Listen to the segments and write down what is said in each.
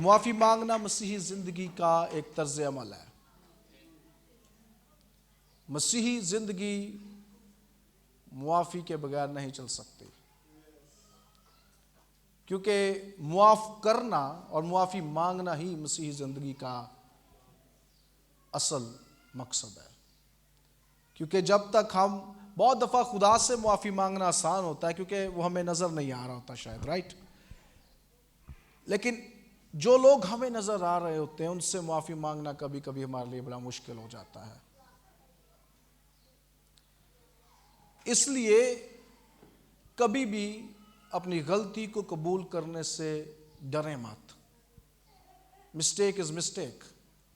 معافی مانگنا مسیحی زندگی کا ایک طرز عمل ہے۔ مسیحی زندگی معافی کے بغیر نہیں چل سکتی، کیونکہ معاف کرنا اور معافی مانگنا ہی مسیحی زندگی کا اصل مقصد ہے۔ کیونکہ جب تک ہم بہت دفعہ خدا سے معافی مانگنا آسان ہوتا ہے کیونکہ وہ ہمیں نظر نہیں آ رہا ہوتا شاید، رائٹ؟ لیکن جو لوگ ہمیں نظر آ رہے ہوتے ہیں ان سے معافی مانگنا کبھی کبھی ہمارے لیے بڑا مشکل ہو جاتا ہے۔ اس لیے کبھی بھی اپنی غلطی کو قبول کرنے سے ڈریں مت۔ مسٹیک از مسٹیک،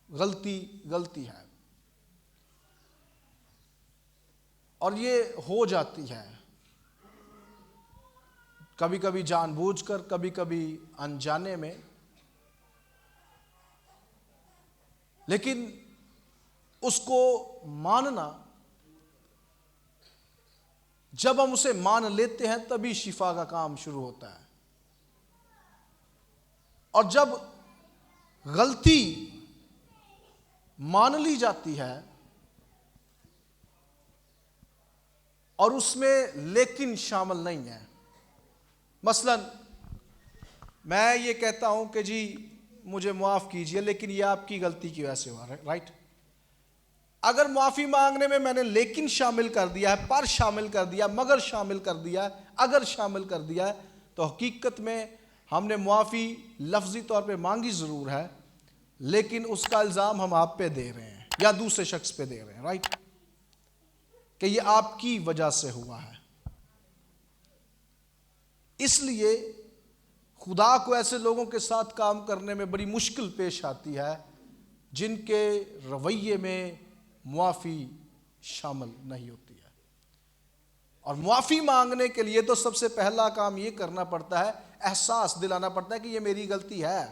غلطی غلطی ہے، اور یہ ہو جاتی ہے کبھی کبھی جان بوجھ کر، کبھی کبھی انجانے میں، لیکن اس کو ماننا، جب ہم اسے مان لیتے ہیں تبھی شفا کا کام شروع ہوتا ہے۔ اور جب غلطی مان لی جاتی ہے اور اس میں لیکن شامل نہیں ہے، مثلا میں یہ کہتا ہوں کہ جی مجھے معاف کیجئے لیکن یہ آپ کی غلطی کی وجہ سے ہوا ہے، رائٹ؟ اگر معافی مانگنے میں نے لیکن شامل کر دیا ہے، پر شامل کر دیا، مگر شامل کر دیا، اگر شامل کر دیا ہے، تو حقیقت میں ہم نے معافی لفظی طور پہ مانگی ضرور ہے، لیکن اس کا الزام ہم آپ پہ دے رہے ہیں یا دوسرے شخص پہ دے رہے ہیں، رائٹ؟ کہ یہ آپ کی وجہ سے ہوا ہے۔ اس لیے خدا کو ایسے لوگوں کے ساتھ کام کرنے میں بڑی مشکل پیش آتی ہے جن کے رویے میں معافی شامل نہیں ہوتی ہے۔ اور معافی مانگنے کے لیے تو سب سے پہلا کام یہ کرنا پڑتا ہے، احساس دلانا پڑتا ہے کہ یہ میری غلطی ہے۔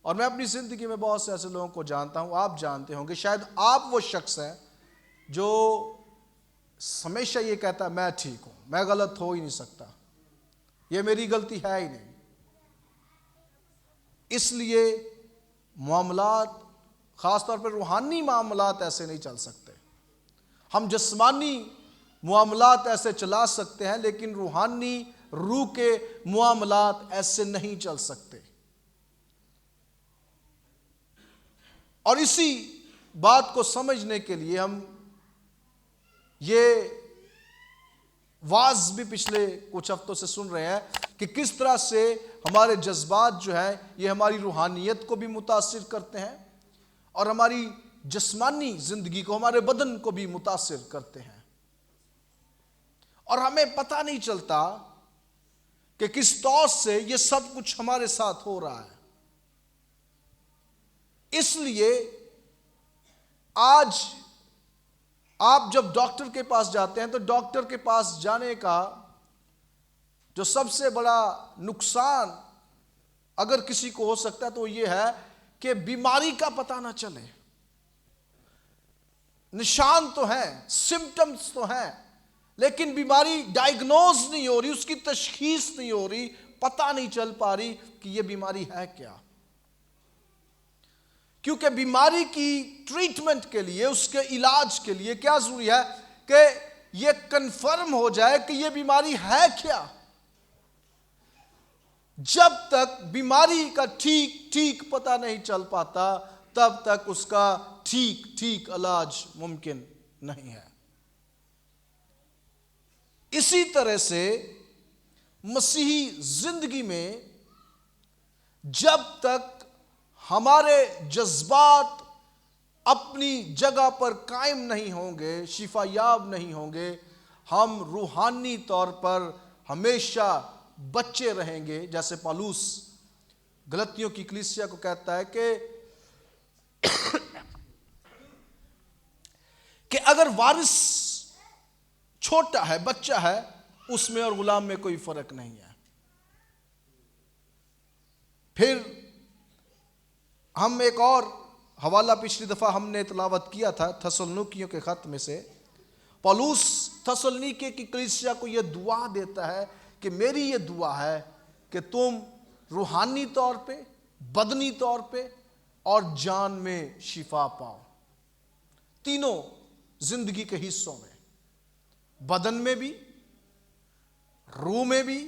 اور میں اپنی زندگی میں بہت سے ایسے لوگوں کو جانتا ہوں، آپ جانتے ہوں گے، شاید آپ وہ شخص ہیں جو ہمیشہ یہ کہتا ہے میں ٹھیک ہوں، میں غلط ہو ہی نہیں سکتا، یہ میری غلطی ہے ہی نہیں۔ اس لیے معاملات، خاص طور پر روحانی معاملات ایسے نہیں چل سکتے۔ ہم جسمانی معاملات ایسے چلا سکتے ہیں لیکن روحانی روح کے معاملات ایسے نہیں چل سکتے۔ اور اسی بات کو سمجھنے کے لیے ہم یہ واعظ بھی پچھلے کچھ ہفتوں سے سن رہے ہیں کہ کس طرح سے ہمارے جذبات جو ہیں یہ ہماری روحانیت کو بھی متاثر کرتے ہیں اور ہماری جسمانی زندگی کو، ہمارے بدن کو بھی متاثر کرتے ہیں، اور ہمیں پتہ نہیں چلتا کہ کس طور سے یہ سب کچھ ہمارے ساتھ ہو رہا ہے۔ اس لیے آج آپ جب ڈاکٹر کے پاس جاتے ہیں تو ڈاکٹر کے پاس جانے کا جو سب سے بڑا نقصان اگر کسی کو ہو سکتا ہے تو یہ ہے کہ بیماری کا پتہ نہ چلے۔ نشان تو ہیں، سمپٹمز تو ہیں، لیکن بیماری ڈائیگنوز نہیں ہو رہی، اس کی تشخیص نہیں ہو رہی، پتہ نہیں چل پا رہی کہ یہ بیماری ہے کیا۔ کیونکہ بیماری کی ٹریٹمنٹ کے لیے، اس کے علاج کے لیے کیا ضروری ہے کہ یہ کنفرم ہو جائے کہ یہ بیماری ہے کیا۔ جب تک بیماری کا ٹھیک پتہ نہیں چل پاتا تب تک اس کا ٹھیک علاج ممکن نہیں ہے۔ اسی طرح سے مسیحی زندگی میں جب تک ہمارے جذبات اپنی جگہ پر قائم نہیں ہوں گے، شفا یاب نہیں ہوں گے، ہم روحانی طور پر ہمیشہ بچے رہیں گے۔ جیسے پالوس گلتیوں کی کلیسیا کو کہتا ہے کہ اگر وارث چھوٹا ہے، بچہ ہے، اس میں اور غلام میں کوئی فرق نہیں ہے۔ پھر ہم ایک اور حوالہ پچھلی دفعہ ہم نے تلاوت کیا تھا تھسلنیکیوں کے خط میں سے، پالوس تھسلنیکے کی کلیسیا کو یہ دعا دیتا ہے کہ میری یہ دعا ہے کہ تم روحانی طور پہ، بدنی طور پہ اور جان میں شفا پاؤ. تینوں زندگی کے حصوں میں، بدن میں بھی، روح میں بھی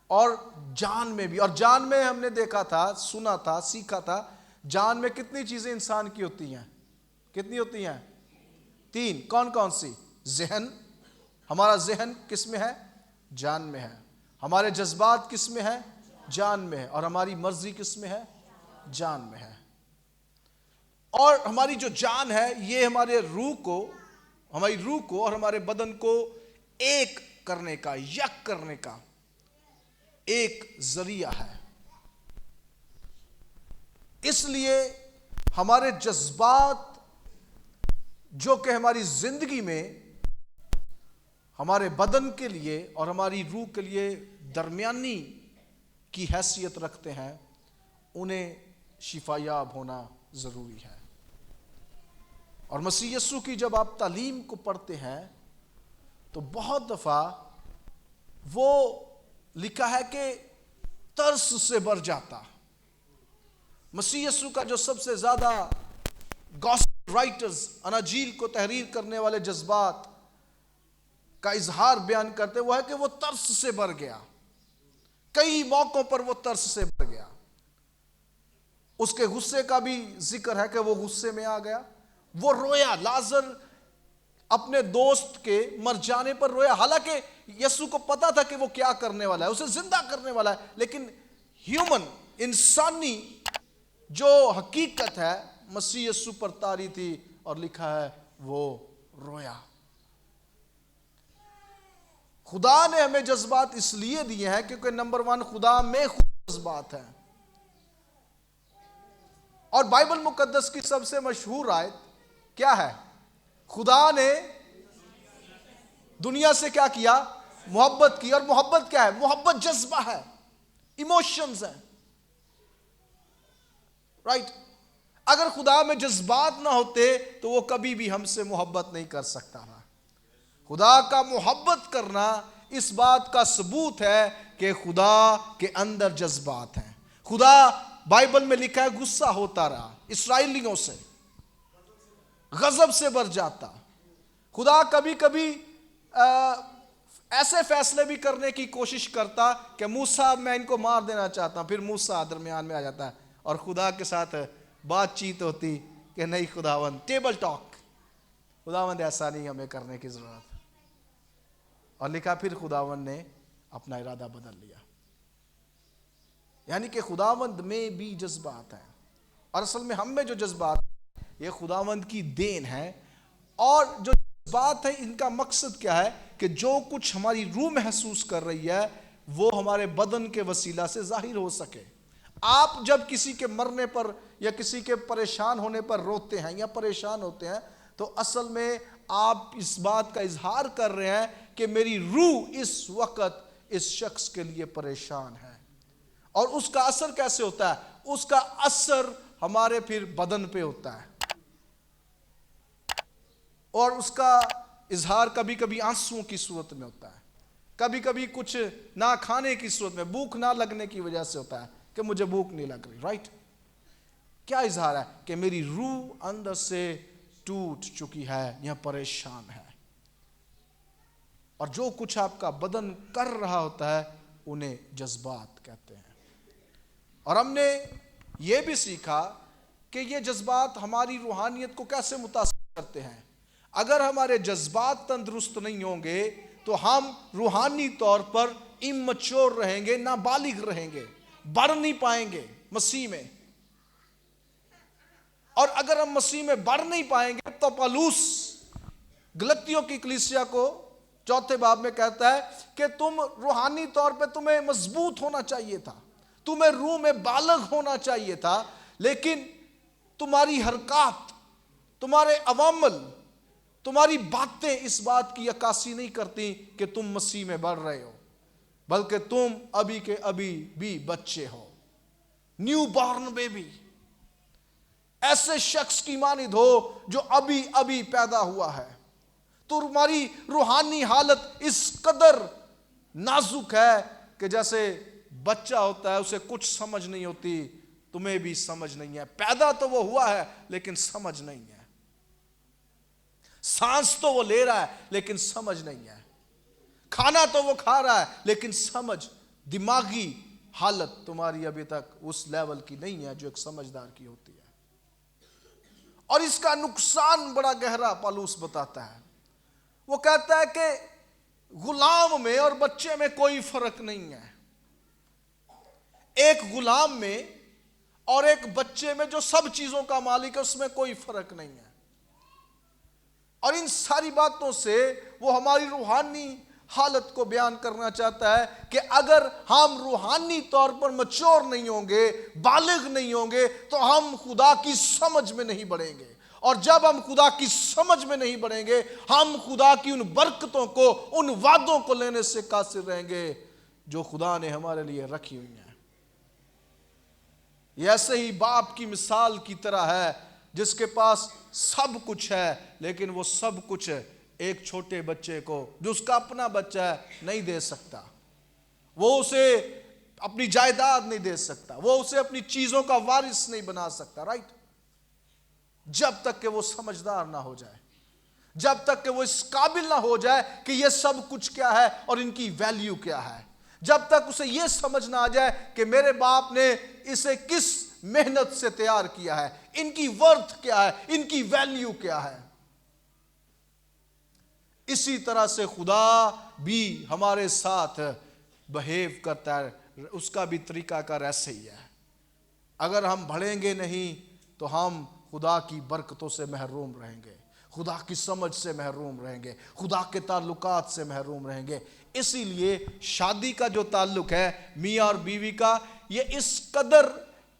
اور جان میں بھی. اور جان میں ہم نے دیکھا تھا، سنا تھا، سیکھا تھا، جان میں کتنی چیزیں انسان کی ہوتی ہیں؟ کتنی ہوتی ہیں؟ 3. کون کون سی؟ ذہن. ہمارا ذہن کس میں ہے؟ جان میں ہے. ہمارے جذبات کس میں ہے؟ جان میں ہے. اور ہماری مرضی کس میں ہے؟ جان میں ہے. اور ہماری جو جان ہے یہ ہماری روح کو اور ہمارے بدن کو ایک کرنے کا، یک کرنے کا ایک ذریعہ ہے. اس لیے ہمارے جذبات جو کہ ہماری زندگی میں ہمارے بدن کے لیے اور ہماری روح کے لیے درمیانی کی حیثیت رکھتے ہیں، انہیں شفا یاب ہونا ضروری ہے. اور مسیح یسوع کی جب آپ تعلیم کو پڑھتے ہیں تو بہت دفعہ وہ لکھا ہے کہ ترس سے بھر جاتا. مسیح یسوع کا جو سب سے زیادہ گاسپل رائٹرز، اناجیل کو تحریر کرنے والے جذبات کا اظہار بیان کرتے، وہ ہے کہ وہ ترس سے بھر گیا. کئی موقعوں پر وہ ترس سے بھر گیا. اس کے غصے کا بھی ذکر ہے کہ وہ غصے میں آ گیا. وہ رویا. لازر اپنے دوست کے مر جانے پر رویا، حالانکہ یسوع کو پتا تھا کہ وہ کیا کرنے والا ہے، اسے زندہ کرنے والا ہے. لیکن انسانی جو حقیقت ہے مسیح یسوع پر طاری تھی، اور لکھا ہے وہ رویا. خدا نے ہمیں جذبات اس لیے دیے ہیں کیونکہ نمبر 1 خدا میں خود جذبات ہیں. اور بائبل مقدس کی سب سے مشہور آیت کیا ہے؟ خدا نے دنیا سے کیا کیا؟ محبت کی. اور محبت کیا ہے؟ محبت جذبہ ہے، ایموشنز ہیں. رائٹ. اگر خدا میں جذبات نہ ہوتے تو وہ کبھی بھی ہم سے محبت نہیں کر سکتا تھا. خدا کا محبت کرنا اس بات کا ثبوت ہے کہ خدا کے اندر جذبات ہیں. خدا بائبل میں لکھا ہے غصہ ہوتا رہا اسرائیلیوں سے، غضب سے بھر جاتا. خدا کبھی کبھی ایسے فیصلے بھی کرنے کی کوشش کرتا کہ موسیٰ میں ان کو مار دینا چاہتا ہوں، پھر موسیٰ درمیان میں آ جاتا ہے اور خدا کے ساتھ بات چیت ہوتی کہ نہیں خداوند، ٹیبل ٹاک. خداوند ایسا نہیں ہمیں کرنے کی ضرورت. اور لکھا پھر خداوند نے اپنا ارادہ بدل لیا. یعنی کہ خداوند میں بھی جذبات ہیں، اور اصل میں ہم میں جو جذبات ہیں یہ خداوند کی دین ہے. اور جو جذبات ہیں ان کا مقصد کیا ہے؟ کہ جو کچھ ہماری روح محسوس کر رہی ہے وہ ہمارے بدن کے وسیلہ سے ظاہر ہو سکے. آپ جب کسی کے مرنے پر یا کسی کے پریشان ہونے پر روتے ہیں یا پریشان ہوتے ہیں تو اصل میں آپ اس بات کا اظہار کر رہے ہیں کہ میری روح اس وقت اس شخص کے لیے پریشان ہے. اور اس کا اثر کیسے ہوتا ہے؟ اس کا اثر ہمارے پھر بدن پہ ہوتا ہے، اور اس کا اظہار کبھی کبھی آنسوؤں کی صورت میں ہوتا ہے، کبھی کبھی کچھ نہ کھانے کی صورت میں، بھوک نہ لگنے کی وجہ سے ہوتا ہے کہ مجھے بھوک نہیں لگ رہی. رائٹ. کیا اظہار ہے؟ کہ میری روح اندر سے ٹوٹ چکی ہے یا پریشان ہے. اور جو کچھ آپ کا بدن کر رہا ہوتا ہے انہیں جذبات کہتے ہیں. اور ہم نے یہ بھی سیکھا کہ یہ جذبات ہماری روحانیت کو کیسے متاثر کرتے ہیں. اگر ہمارے جذبات تندرست نہیں ہوں گے تو ہم روحانی طور پر امچور رہیں گے، نابالغ رہیں گے، بڑھ نہیں پائیں گے مسیح میں. اور اگر ہم مسیح میں بڑھ نہیں پائیں گے تو پالوس گلتیوں کی کلیسیا کو 4 باب میں کہتا ہے کہ تم روحانی طور پہ تمہیں مضبوط ہونا چاہیے تھا، تمہیں روح میں بالغ ہونا چاہیے تھا، لیکن تمہاری حرکات، تمہارے عوامل، تمہاری باتیں اس بات کی عکاسی نہیں کرتی کہ تم مسیح میں بڑھ رہے ہو، بلکہ تم ابھی کے ابھی بھی بچے ہو، نیو بارن بیبی. ایسے شخص کی مانند ہو جو ابھی ابھی پیدا ہوا ہے. تو تمہاری روحانی حالت اس قدر نازک ہے کہ جیسے بچہ ہوتا ہے اسے کچھ سمجھ نہیں ہوتی، تمہیں بھی سمجھ نہیں ہے. پیدا تو وہ ہوا ہے لیکن سمجھ نہیں ہے. سانس تو وہ لے رہا ہے لیکن سمجھ نہیں ہے. کھانا تو وہ کھا رہا ہے لیکن سمجھ، دماغی حالت تمہاری ابھی تک اس لیول کی نہیں ہے جو ایک سمجھدار کی ہوتی ہے. اور اس کا نقصان بڑا گہرا پالوس بتاتا ہے. وہ کہتا ہے کہ غلام میں اور بچے میں کوئی فرق نہیں ہے. ایک غلام میں اور ایک بچے میں جو سب چیزوں کا مالک ہے اس میں کوئی فرق نہیں ہے. اور ان ساری باتوں سے وہ ہماری روحانی حالت کو بیان کرنا چاہتا ہے کہ اگر ہم روحانی طور پر میچور نہیں ہوں گے، بالغ نہیں ہوں گے، تو ہم خدا کی سمجھ میں نہیں بڑھیں گے. اور جب ہم خدا کی سمجھ میں نہیں بڑھیں گے، ہم خدا کی ان برکتوں کو، ان وعدوں کو لینے سے قاصر رہیں گے جو خدا نے ہمارے لیے رکھی ہوئی ہیں. یہ ایسے ہی باپ کی مثال کی طرح ہے جس کے پاس سب کچھ ہے لیکن وہ سب کچھ ایک چھوٹے بچے کو، جو اس کا اپنا بچہ ہے، نہیں دے سکتا. وہ اسے اپنی جائیداد نہیں دے سکتا، وہ اسے اپنی چیزوں کا وارث نہیں بنا سکتا. رائٹ؟ جب تک کہ وہ سمجھدار نہ ہو جائے، جب تک کہ وہ اس قابل نہ ہو جائے کہ یہ سب کچھ کیا ہے اور ان کی ویلیو کیا ہے. جب تک اسے یہ سمجھ نہ آ جائے کہ میرے باپ نے اسے کس محنت سے تیار کیا ہے، ان کی ورتھ کیا ہے، ان کی ویلیو کیا ہے. اسی طرح سے خدا بھی ہمارے ساتھ بہیو کرتا ہے. اس کا بھی طریقہ کار ایسے ہی ہے. اگر ہم بڑھیں گے نہیں تو ہم خدا کی برکتوں سے محروم رہیں گے، خدا کی سمجھ سے محروم رہیں گے، خدا کے تعلقات سے محروم رہیں گے. اسی لیے شادی کا جو تعلق ہے میاں اور بیوی کا، یہ اس قدر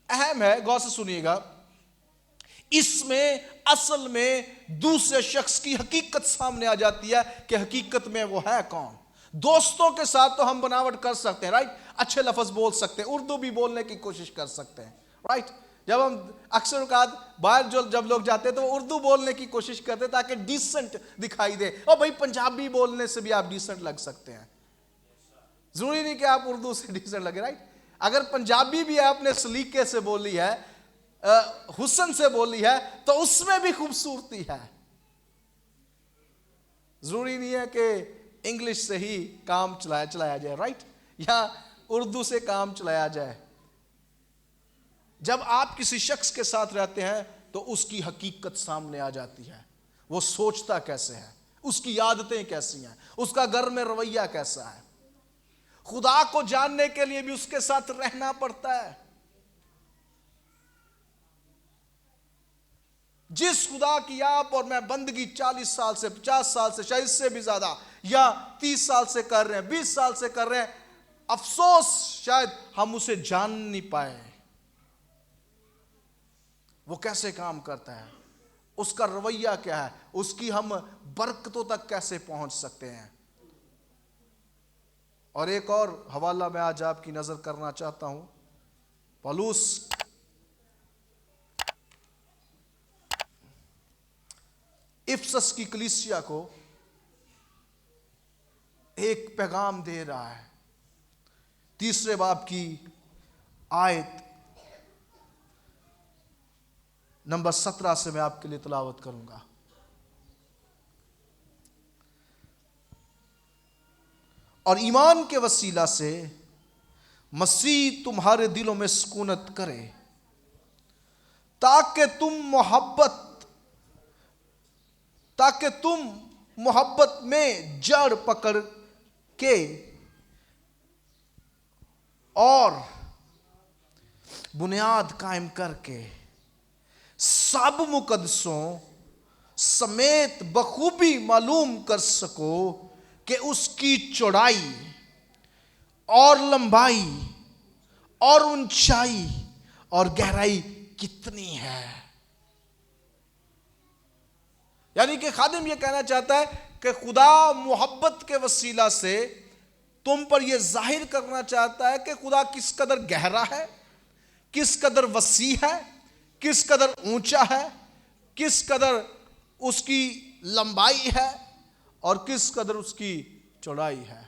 اہم ہے. غور سے سنیے گا. اس میں اصل میں دوسرے شخص کی حقیقت سامنے آ جاتی ہے کہ حقیقت میں وہ ہے کون. دوستوں کے ساتھ تو ہم بناوٹ کر سکتے ہیں. رائٹ؟ اچھے لفظ بول سکتے ہیں، اردو بھی بولنے کی کوشش کر سکتے ہیں. رائٹ؟ جب ہم اکثر اوقات باہر جب لوگ جاتے ہیں تو وہ اردو بولنے کی کوشش کرتے ہیں تاکہ ڈیسنٹ دکھائی دے. اور بھائی پنجابی بولنے سے بھی آپ ڈیسنٹ لگ سکتے ہیں، ضروری نہیں کہ آپ اردو سے ڈیسنٹ لگے. رائٹ؟ اگر پنجابی بھی آپ نے سلیقے سے بولی ہے، حسن سے بولی ہے، تو اس میں بھی خوبصورتی ہے. ضروری نہیں ہے کہ انگلش سے ہی کام چلایا جائے. رائٹ؟ یا اردو سے کام چلایا جائے. جب آپ کسی شخص کے ساتھ رہتے ہیں تو اس کی حقیقت سامنے آ جاتی ہے. وہ سوچتا کیسے ہے، اس کی عادتیں کیسی ہیں، اس کا گھر میں رویہ کیسا ہے. خدا کو جاننے کے لیے بھی اس کے ساتھ رہنا پڑتا ہے. جس خدا کی آپ اور میں بندگی 40 سال سے، 50 سال سے، شاید اس سے بھی زیادہ، یا 30 سال سے کر رہے ہیں، 20 سال سے کر رہے ہیں، افسوس شاید ہم اسے جان نہیں پائے. وہ کیسے کام کرتا ہے، اس کا رویہ کیا ہے، اس کی ہم برکتوں تک کیسے پہنچ سکتے ہیں. اور ایک اور حوالہ میں آج آپ کی نظر کرنا چاہتا ہوں. پالوس افسس کی کلیسیا کو ایک پیغام دے رہا ہے. 3 باب کی آیت نمبر 17 سے میں آپ کے لیے تلاوت کروں گا. اور ایمان کے وسیلہ سے مسیح تمہارے دلوں میں سکونت کرے تاکہ تم محبت میں جڑ پکڑ کے اور بنیاد قائم کر کے سب مقدسوں سمیت بخوبی معلوم کر سکو کہ اس کی چوڑائی اور لمبائی اور اونچائی اور گہرائی کتنی ہے. یعنی کہ خادم یہ کہنا چاہتا ہے کہ خدا محبت کے وسیلہ سے تم پر یہ ظاہر کرنا چاہتا ہے کہ خدا کس قدر گہرا ہے، کس قدر وسیع ہے، کس قدر اونچا ہے، کس قدر اس کی لمبائی ہے اور کس قدر اس کی چوڑائی ہے.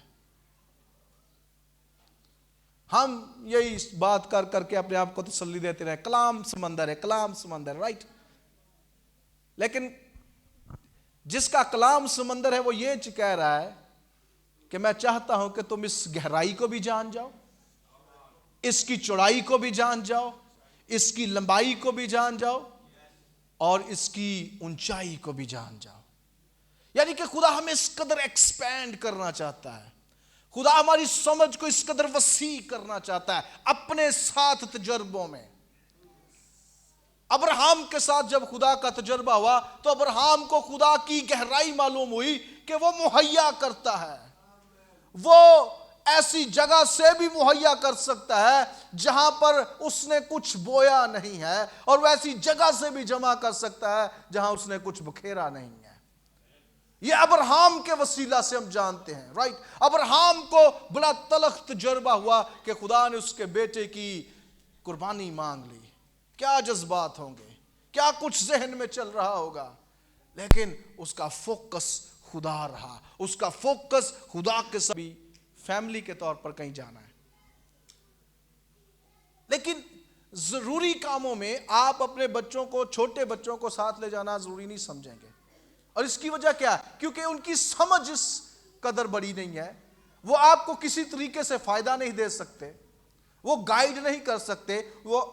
ہم یہی بات کر کر کے اپنے آپ کو تسلی دیتے رہے، کلام سمندر ہے، کلام سمندر ہے، رائٹ. لیکن جس کا کلام سمندر ہے وہ یہ کہہ رہا ہے کہ میں چاہتا ہوں کہ تم اس گہرائی کو بھی جان جاؤ، اس کی چوڑائی کو بھی جان جاؤ، اس کی لمبائی کو بھی جان جاؤ، اور اس کی اونچائی کو بھی جان جاؤ. یعنی کہ خدا ہمیں اس قدر ایکسپینڈ کرنا چاہتا ہے، خدا ہماری سمجھ کو اس قدر وسیع کرنا چاہتا ہے اپنے ساتھ تجربوں میں. ابراہیم کے ساتھ جب خدا کا تجربہ ہوا تو ابراہیم کو خدا کی گہرائی معلوم ہوئی کہ وہ مہیا کرتا ہے، وہ ایسی جگہ سے بھی مہیا کر سکتا ہے جہاں پر اس نے کچھ بویا نہیں ہے، اور وہ ایسی جگہ سے بھی جمع کر سکتا ہے جہاں اس نے کچھ بکھیرا نہیں ہے. یہ ابراہیم کے وسیلہ سے ہم جانتے ہیں، رائٹ. ابراہیم کو بڑا تلخ تجربہ ہوا کہ خدا نے اس کے بیٹے کی قربانی مانگ لی. کیا جذبات ہوں گے، کیا کچھ ذہن میں چل رہا ہوگا، لیکن اس کا فوکس خدا رہا، اس کا فوکس خدا کے ساتھ فیملی کے طور پر کہیں جانا ہے. لیکن ضروری کاموں میں آپ اپنے بچوں کو، چھوٹے بچوں کو ساتھ لے جانا ضروری نہیں سمجھیں گے. اور اس کی وجہ کیا ہے؟ کیونکہ ان کی سمجھ اس قدر بڑی نہیں ہے، وہ آپ کو کسی طریقے سے فائدہ نہیں دے سکتے، وہ گائیڈ نہیں کر سکتے، وہ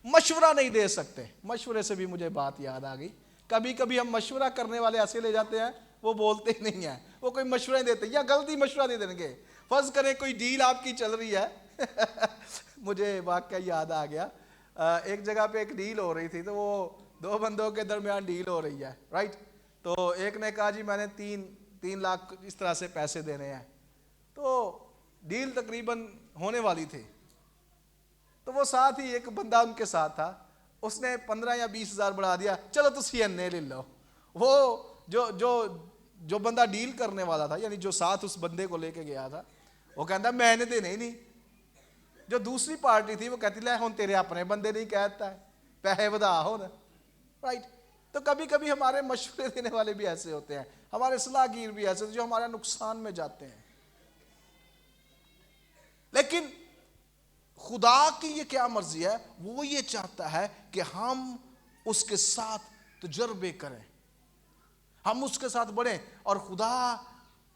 مشورہ نہیں دے سکتے. مشورے سے بھی مجھے بات یاد آ گئی، کبھی کبھی ہم مشورہ کرنے والے ایسے لے جاتے ہیں وہ بولتے ہی نہیں ہیں، وہ کوئی مشورہ نہیں دیتے یا غلطی مشورہ دے دیں گے. فرض کریں کوئی ڈیل آپ کی چل رہی ہے مجھے واقعہ یاد آ گیا، ایک جگہ پہ ایک ڈیل ہو رہی تھی، تو وہ دو بندوں کے درمیان ڈیل ہو رہی ہے، رائٹ. تو ایک نے کہا جی میں نے تین لاکھ اس طرح سے پیسے دینے ہیں. تو ڈیل تقریباً ہونے والی تھی، تو وہ ساتھ ہی ایک بندہ ان کے ساتھ تھا، اس نے 15 یا 20 ہزار بڑھا دیا، چلو تسی انے لے لو. وہ جو بندہ ڈیل کرنے والا تھا، یعنی جو ساتھ اس بندے کو لے کے گیا تھا، وہ کہتا میں نے دینے ہی نہیں. جو دوسری پارٹی تھی وہ کہتی لے ہن تیرے اپنے بندے نہیں کہتا ہے، پیسے ودا ہو نا، رائٹ. تو کبھی کبھی ہمارے مشورے دینے والے بھی ایسے ہوتے ہیں، ہمارے صلاح گیر بھی ایسے ہوتے ہیں جو ہمارا نقصان میں جاتے ہیں. لیکن خدا کی یہ کیا مرضی ہے؟ وہ یہ چاہتا ہے کہ ہم اس کے ساتھ تجربے کریں، ہم اس کے ساتھ بڑھیں. اور خدا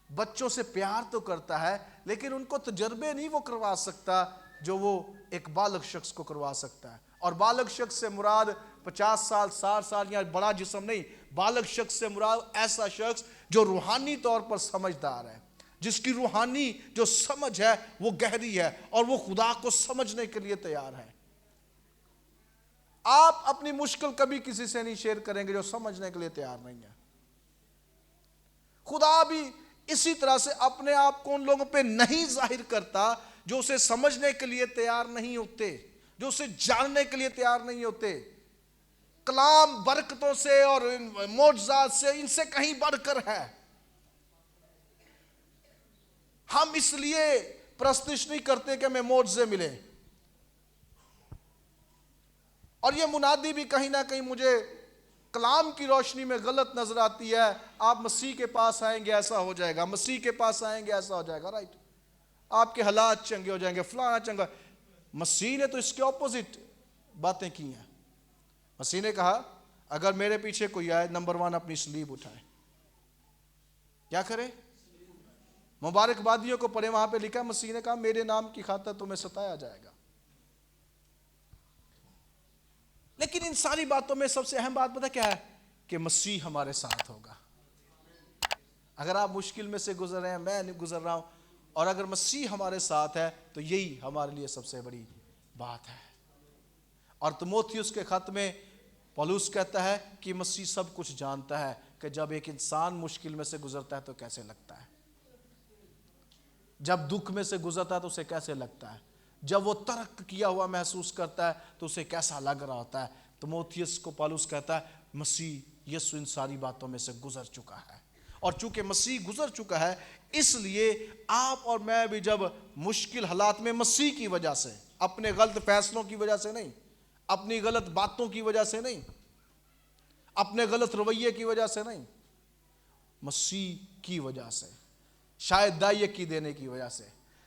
بچوں سے پیار تو کرتا ہے، لیکن ان کو تجربے نہیں وہ کروا سکتا جو وہ ایک بالغ شخص کو کروا سکتا ہے. اور بالغ شخص سے مراد 50 سال 60 سال یا بڑا جسم نہیں، بالغ شخص سے مراد ایسا شخص جو روحانی طور پر سمجھدار ہے، جس کی روحانی جو سمجھ ہے وہ گہری ہے اور وہ خدا کو سمجھنے کے لیے تیار ہے. آپ اپنی مشکل کبھی کسی سے نہیں شیئر کریں گے جو سمجھنے کے لیے تیار نہیں ہے. خدا بھی اسی طرح سے اپنے آپ کو ان لوگوں پہ نہیں ظاہر کرتا جو اسے سمجھنے کے لیے تیار نہیں ہوتے، جو اسے جاننے کے لیے تیار نہیں ہوتے. کلام برکتوں سے اور معجزات سے ان سے کہیں بڑھ کر ہے. ہم اس لیے پرستش نہیں کرتے کہ ہمیں معجزے ملے. اور یہ منادی بھی کہیں نہ کہیں مجھے کلام کی روشنی میں غلط نظر آتی ہے. آپ مسیح کے پاس آئیں گے ایسا ہو جائے گا، مسیح کے پاس آئیں گے ایسا ہو جائے گا، رائٹ. آپ کے حالات چنگے ہو جائیں گے، فلانا چنگا. مسیح نے تو اس کے اپوزٹ باتیں کی ہیں. مسیح نے کہا اگر میرے پیچھے کوئی آئے، نمبر 1 اپنی صلیب اٹھائے. کیا کرے؟ مبارکبادیوں کو پڑھے، وہاں پہ لکھا مسیح نے کہا میرے نام کی خاطر تمہیں ستایا جائے گا. لیکن ان ساری باتوں میں سب سے اہم بات پتہ کیا ہے؟ کہ مسیح ہمارے ساتھ ہوگا. اگر آپ مشکل میں سے گزر رہے ہیں، میں نہیں گزر رہا ہوں، اور اگر مسیح ہمارے ساتھ ہے تو یہی ہمارے لیے سب سے بڑی بات ہے. اور تیموتھیوس کے خط میں پولس کہتا ہے کہ مسیح سب کچھ جانتا ہے کہ جب ایک انسان مشکل میں سے گزرتا ہے تو کیسے لگتا ہے، جب دکھ میں سے گزرتا ہے تو اسے کیسے لگتا ہے، جب وہ ترک کیا ہوا محسوس کرتا ہے تو اسے کیسا لگ رہا ہوتا ہے. تیموتھیوس کو پولس کہتا ہے مسیح یسوع ان ساری باتوں میں سے گزر چکا ہے. اور چونکہ مسیح گزر چکا ہے، اس لیے آپ اور میں بھی جب مشکل حالات میں مسیح کی وجہ سے، اپنے غلط فیصلوں کی وجہ سے نہیں، اپنی غلط باتوں کی وجہ سے نہیں، اپنے غلط رویے کی وجہ سے نہیں، مسیح کی وجہ سے، شاید دائیکی دینے کی وجہ سے،